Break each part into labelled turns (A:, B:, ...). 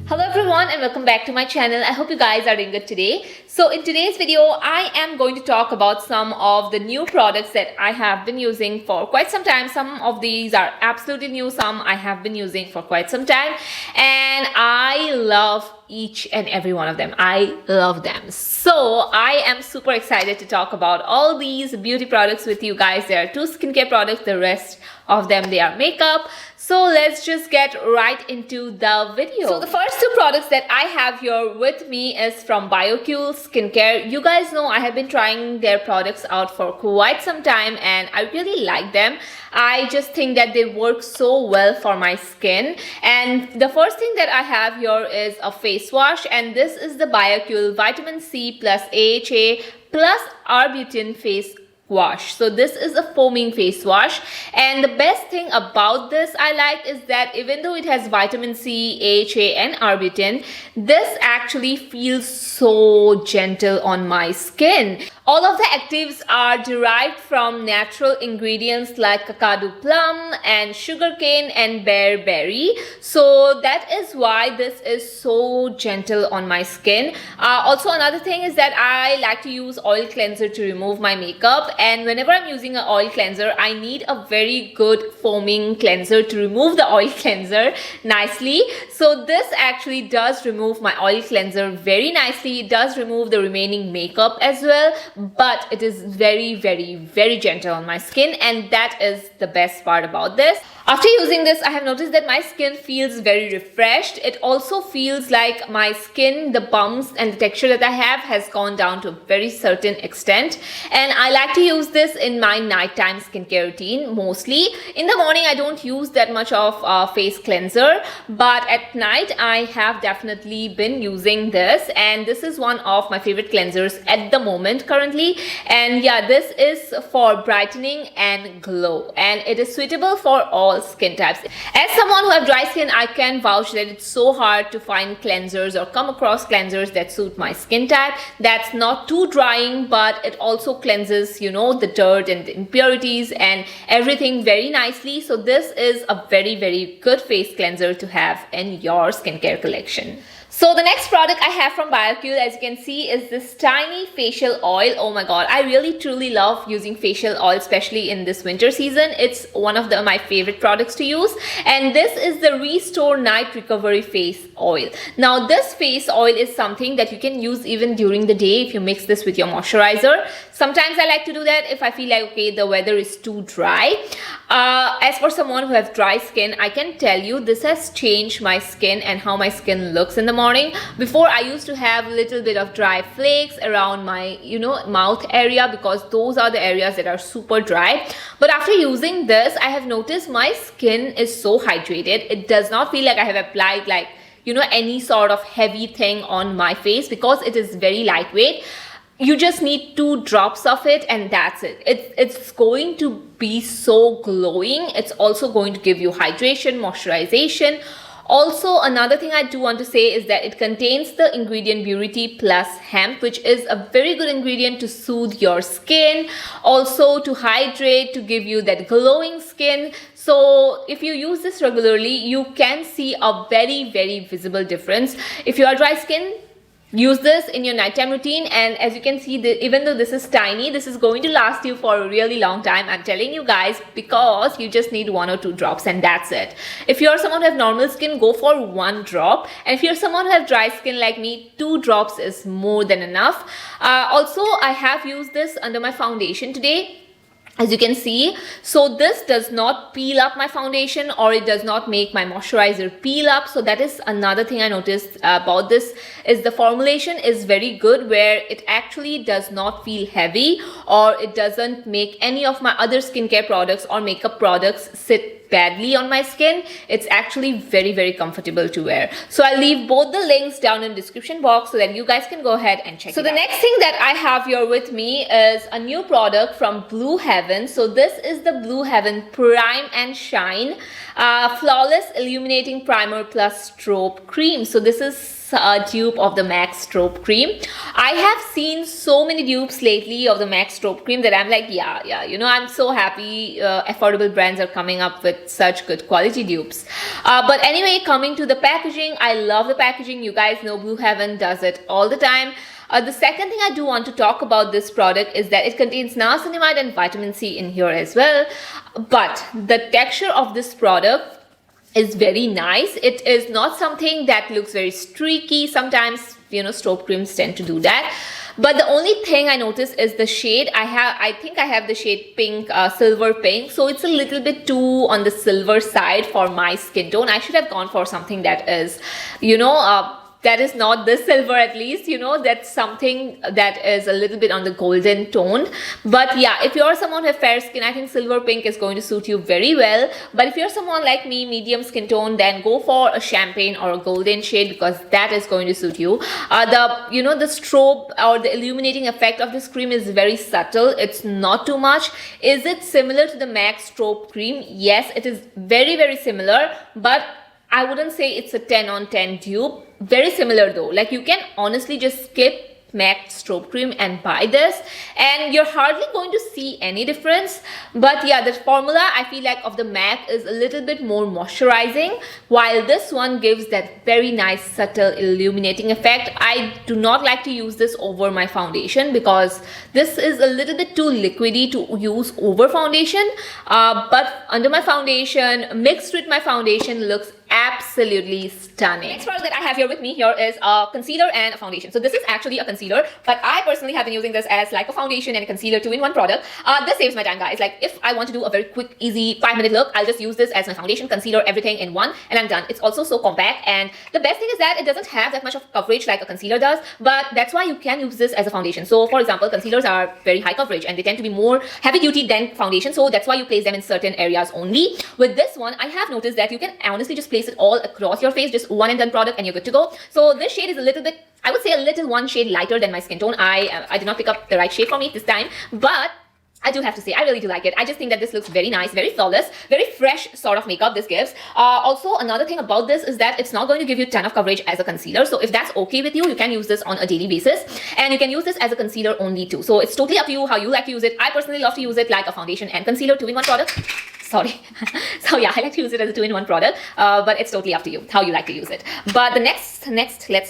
A: Hello everyone and welcome back to my channel. I hope you guys are doing good today. So in today's video, I am going to talk about some of the new products that I have been using for quite some time. Some of these are absolutely new, some I have been using for quite some time, and I love each and every one of them. I love them. So I am super excited to talk about all these beauty products with you guys. There are two skincare products, the rest of them they are makeup. So let's just get right into the video. So the first two products that I have here with me is from BioCule Skincare. You guys know I have been trying their products out for quite some time and I really like them. I just think that they work so well for my skin. And the first thing that I have here is a face wash, and this is the BioCule Vitamin C plus AHA plus Arbutin face wash. So this is a foaming face wash, and the best thing about this I like is that even though it has vitamin C, AHA and Arbutin, this actually feels so gentle on my skin. All of the actives are derived from natural ingredients like cacao plum and sugarcane and bearberry. So that is why this is so gentle on my skin. Also another thing is that I like to use oil cleanser to remove my makeup, and whenever I'm using an oil cleanser, I need a very good foaming cleanser to remove the oil cleanser nicely. So this actually does remove my oil cleanser very nicely. It does remove the remaining makeup as well, but it is very gentle on my skin, and that is the best part about this. After using this, I have noticed that my skin feels very refreshed. It also feels like my skin, the bumps and the texture that I have has gone down to a very certain extent. And I like to use this in my nighttime skincare routine mostly. In the morning, I don't use that much of a face cleanser, but at night, I have definitely been using this. And this is one of my favorite cleansers at the moment currently. And yeah, this is for brightening and glow, and it is suitable for all skin types. As someone who have dry skin, I can vouch that it's so hard to find cleansers or come across cleansers that suit my skin type. That's not too drying, but it also cleanses, you know, the dirt and the impurities and everything very nicely. So this is a very good face cleanser to have in your skincare collection. So the next product I have from BioCule, as you can see, is this tiny facial oil. Oh my god, I really truly love using facial oil, especially in this winter season. It's one of my favorite products to use, and this is the Restore Night Recovery Face Oil. Now this face oil is something that you can use even during the day if you mix this with your moisturizer. Sometimes I like to do that if I feel like, okay, the weather is too dry. As for someone who has dry skin, I can tell you this has changed my skin and how my skin looks in the morning. Before, I used to have a little bit of dry flakes around my, mouth area, because those are the areas that are super dry. But after using this, I have noticed my skin is so hydrated. It does not feel like I have applied like, any sort of heavy thing on my face, because it is very lightweight. You just need 2 drops of it and that's it. It's going to be so glowing. It's also going to give you hydration, moisturization. Also, another thing I do want to say is that it contains the ingredient Purity Plus Hemp, which is a very good ingredient to soothe your skin, also to hydrate, to give you that glowing skin. So if you use this regularly, you can see a very visible difference. If you are dry skin, use this in your nighttime routine, and as you can see, even though this is tiny, this is going to last you for a really long time. I'm telling you guys, because you just need 1 or 2 drops and that's it. If you're someone who has normal skin, go for 1 drop, and if you're someone who has dry skin like me, 2 drops is more than enough. Also, I have used this under my foundation today, as you can see. So this does not peel up my foundation, or it does not make my moisturizer peel up. So that is another thing I noticed about this, is the formulation is very good, where it actually does not feel heavy, or it doesn't make any of my other skincare products or makeup products sit badly on my skin. It's actually very comfortable to wear. So I'll leave both the links down in the description box so that you guys can go ahead and check it out. So the next thing that I have here with me is a new product from Blue Heaven. So this is the Blue Heaven Prime and Shine Flawless Illuminating Primer plus Strobe Cream. So this is dupe of the MAC Strobe cream. I have seen so many dupes lately of the MAC Strobe cream that I'm like, yeah, you know, I'm so happy affordable brands are coming up with such good quality dupes. But anyway, coming to the packaging, I love the packaging. You guys know Blue Heaven does it all the time. The second thing I do want to talk about this product is that it contains niacinamide and vitamin C in here as well. But the texture of this product is very nice. It is not something that looks very streaky. Sometimes, you know, Strobe creams tend to do that. But the only thing I noticed is the shade. I think I have the shade pink, silver pink. So it's a little bit too on the silver side for my skin tone. I should have gone for something that is, you know, that is not this silver, at least, you know, that's something that is a little bit on the golden tone. But yeah, if you're someone with fair skin, I think silver pink is going to suit you very well. But if you're someone like me, medium skin tone, then go for a champagne or a golden shade, because that is going to suit you. The strobe or the illuminating effect of this cream is very subtle. It's not too much. Is it similar to the MAC Strobe cream? Yes, it is very, very similar, but I wouldn't say it's a 10 on 10 dupe. Very similar though. Like, you can honestly just skip MAC Strobe cream and buy this, and you're hardly going to see any difference. But yeah, the formula I feel like of the MAC is a little bit more moisturizing, while this one gives that very nice subtle illuminating effect. I do not like to use this over my foundation because this is a little bit too liquidy to use over foundation, but under my foundation, mixed with my foundation, looks absolutely stunning. Next product that I have here with me here is a concealer and a foundation. So this is actually a concealer, but I personally have been using this as like a foundation and a concealer 2-in-1 product. This saves my time, guys. Like, if I want to do a very quick, easy 5-minute look, I'll just use this as my foundation, concealer, everything in one, and I'm done. It's also so compact, and the best thing is that it doesn't have that much of coverage like a concealer does, but that's why you can use this as a foundation. So for example, concealers are very high coverage and they tend to be more heavy duty than foundation, so that's why you place them in certain areas only. With this one, I have noticed that you can honestly just place it all across your face, just one and done product, and you're good to go. So this shade is a little bit, I would say a little one shade lighter than my skin tone. I did not pick up the right shade for me this time, but I do have to say, I really do like it. I just think that this looks very nice, very flawless, very fresh sort of makeup this gives. Also, another thing about this is that it's not going to give you a ton of coverage as a concealer. So if that's okay with you, you can use this on a daily basis, and you can use this as a concealer only too. So it's totally up to you how you like to use it. I personally love to use it like a foundation and concealer 2-in-1 product. Sorry. So yeah, I like to use it as a 2-in-1 product, but it's totally up to you how you like to use it. But the next,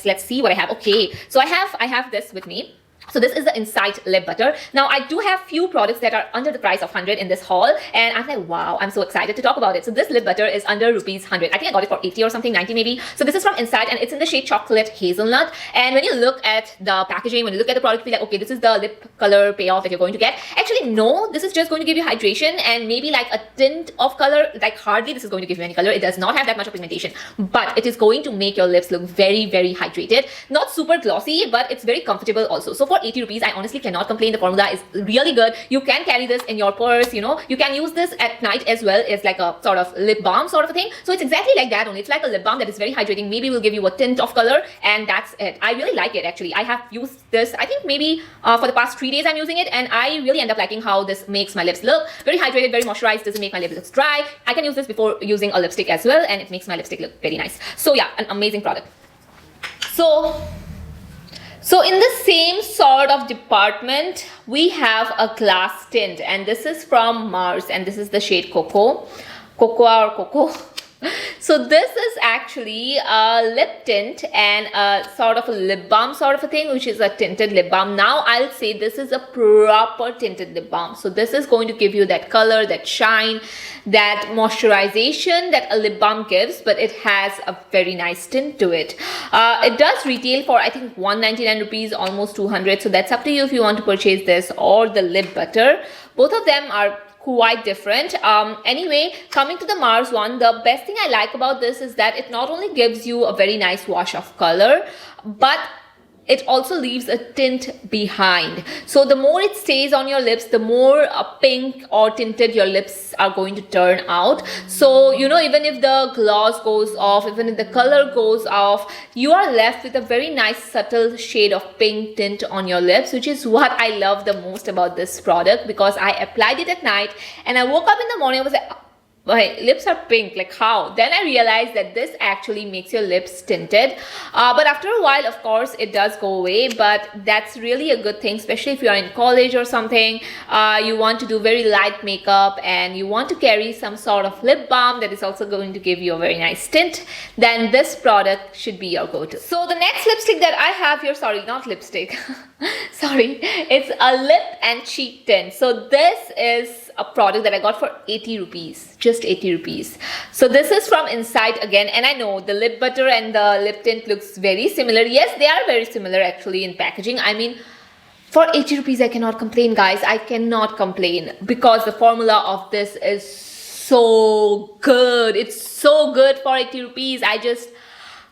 A: let's see what I have. Okay, so I have this with me. So this is the Insight Lip Butter. Now, I do have few products that are under the price of 100 in this haul, and I'm like, wow, I'm so excited to talk about it. So this lip butter is under rupees 100. I think I got it for 80 or something, 90 maybe. So this is from Insight, and it's in the shade Chocolate Hazelnut. And when you look at the packaging, when you look at the product, you feel like, okay, this is the lip color payoff that you're going to get. Actually, no, this is just going to give you hydration and maybe like a tint of color. Like, hardly this is going to give you any color. It does not have that much of pigmentation, but it is going to make your lips look very, very hydrated. Not super glossy, but it's very comfortable also. So for 80 rupees, I honestly cannot complain. The formula is really good. You can carry this in your purse, you know. You can use this at night as well as like a sort of lip balm sort of a thing. So it's exactly like that only. It's like a lip balm that is very hydrating. Maybe will give you a tint of color, and that's it. I really like it actually. I have used this, I think maybe for the past 3 days I'm using it, and I really end up liking how this makes my lips look. Very hydrated, very moisturized, doesn't make my lips look dry. I can use this before using a lipstick as well, and it makes my lipstick look very nice. So yeah, an amazing product. So in the same sort of department, we have a glass tint, and this is from Mars, and this is the shade Cocoa or Cocoa. So this is actually a lip tint and a sort of a lip balm sort of a thing, which is a tinted lip balm. Now I'll say this is a proper tinted lip balm. So this is going to give you that color, that shine, that moisturization that a lip balm gives, but it has a very nice tint to it. It does retail for I think 199 rupees, almost 200. So that's up to you if you want to purchase this or the lip butter. Both of them are quite different. Anyway, coming to the Mars one, the best thing I like about this is that it not only gives you a very nice wash of color, but it also leaves a tint behind. So the more it stays on your lips, the more pink or tinted your lips are going to turn out. So, you know, even if the gloss goes off, even if the color goes off, you are left with a very nice subtle shade of pink tint on your lips, which is what I love the most about this product, because I applied it at night and I woke up in the morning, I was like, my lips are pink, like how? Then I realized that this actually makes your lips tinted, but after a while, of course, it does go away, but that's really a good thing, especially if you are in college or something. You want to do very light makeup and you want to carry some sort of lip balm that is also going to give you a very nice tint, then this product should be your go-to. So the next lipstick that I have here, sorry, not lipstick, sorry, it's a lip and cheek tint. So this is a product that I got for 80 rupees, just 80 rupees. So this is from Inside again, and I know the lip butter and the lip tint looks very similar. Yes, they are very similar actually in packaging. I mean, for 80 rupees, I cannot complain, guys. I cannot complain because the formula of this is so good. It's so good for 80 rupees.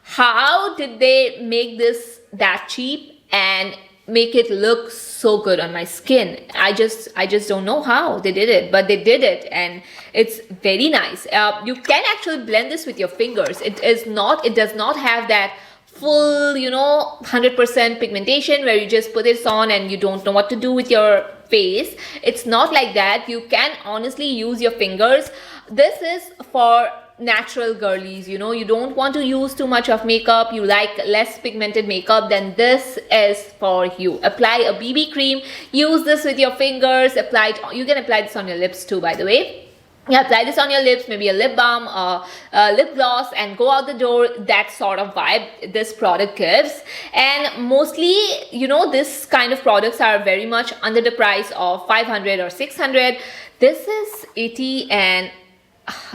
A: How did they make this that cheap and make it look so good on my skin? I just don't know how they did it, but they did it, and it's very nice. You can actually blend this with your fingers. It does not have that full, 100% pigmentation where you just put this on and you don't know what to do with your face. It's not like that. You can honestly use your fingers. This is for natural girlies, you don't want to use too much of makeup, you like less pigmented makeup, then this is for you. Apply a BB cream, use this with your fingers, you can apply this on your lips too, by the way. Yeah, apply this on your lips, maybe a lip balm, a lip gloss, and go out the door. That sort of vibe this product gives. And mostly, this kind of products are very much under the price of 500 or 600. This is 80, and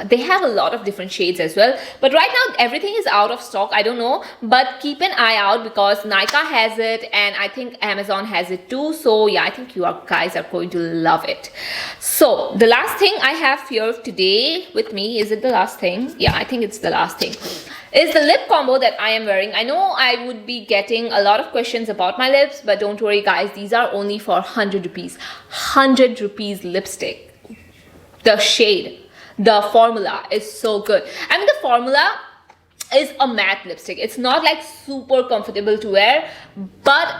A: they have a lot of different shades as well, but right now everything is out of stock. I don't know, but keep an eye out because Nykaa has it and I think Amazon has it too. So yeah, I think you guys are going to love it. So the last thing I have here today with me, is it the last thing? Yeah, I think it's the last thing, is the lip combo that I am wearing. I know I would be getting a lot of questions about my lips, but don't worry guys, these are only for 100 rupees. 100 rupees lipstick. The shade, the formula is so good. I mean, the formula is a matte lipstick. It's not like super comfortable to wear, but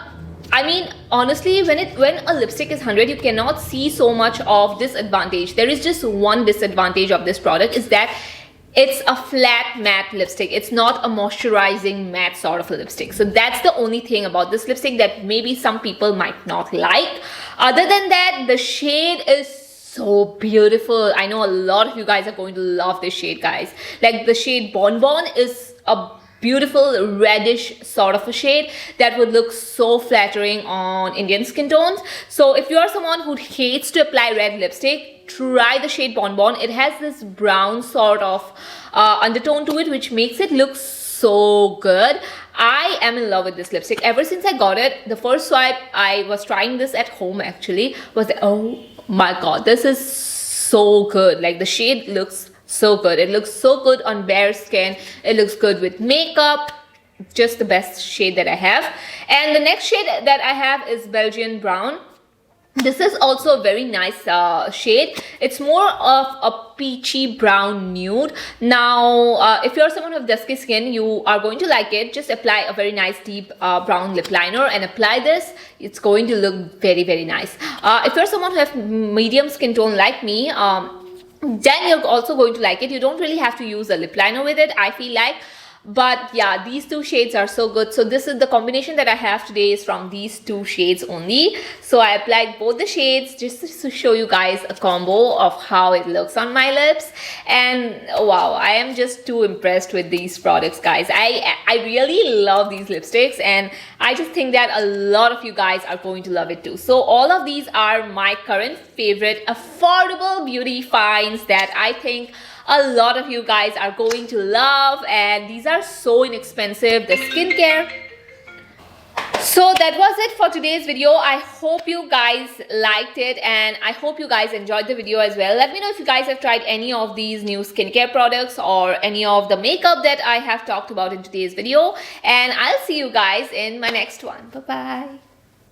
A: I mean, honestly, when a lipstick is 100, you cannot see so much of disadvantage. There is just one disadvantage of this product, is that it's a flat matte lipstick. It's not a moisturizing matte sort of a lipstick. So that's the only thing about this lipstick that maybe some people might not like. Other than that, the shade is so beautiful. I know a lot of you guys are going to love this shade, guys. Like the shade Bonbon is a beautiful reddish sort of a shade that would look so flattering on Indian skin tones. So if you are someone who hates to apply red lipstick, try the shade Bonbon. It has this brown sort of undertone to it, which makes it look so good. I am in love with this lipstick. Ever since I got it, the first swipe, I was trying this at home actually, was oh my god, this is so good. Like the shade looks so good. It looks so good on bare skin. It looks good with makeup. Just the best shade that I have. And the next shade that I have is Belgian Brown. This is also a very nice shade. It's more of a peachy brown nude. Now, if you're someone with dusky skin, you are going to like it. Just apply a very nice deep brown lip liner and apply this. It's going to look very, very nice. If you're someone who has medium skin tone like me, then you're also going to like it. You don't really have to use a lip liner with it, I feel like. But yeah, these two shades are so good. So this is the combination that I have today, is from these two shades only. So I applied both the shades just to show you guys a combo of how it looks on my lips. And wow, I am just too impressed with these products, guys. I really love these lipsticks, and I just think that a lot of you guys are going to love it too. So all of these are my current favorite affordable beauty finds that I think a lot of you guys are going to love, and these are so inexpensive. The skincare. So that was it for today's video. I hope you guys liked it, and I hope you guys enjoyed the video as well. Let me know if you guys have tried any of these new skincare products or any of the makeup that I have talked about in today's video, and I'll see you guys in my next one. Bye bye.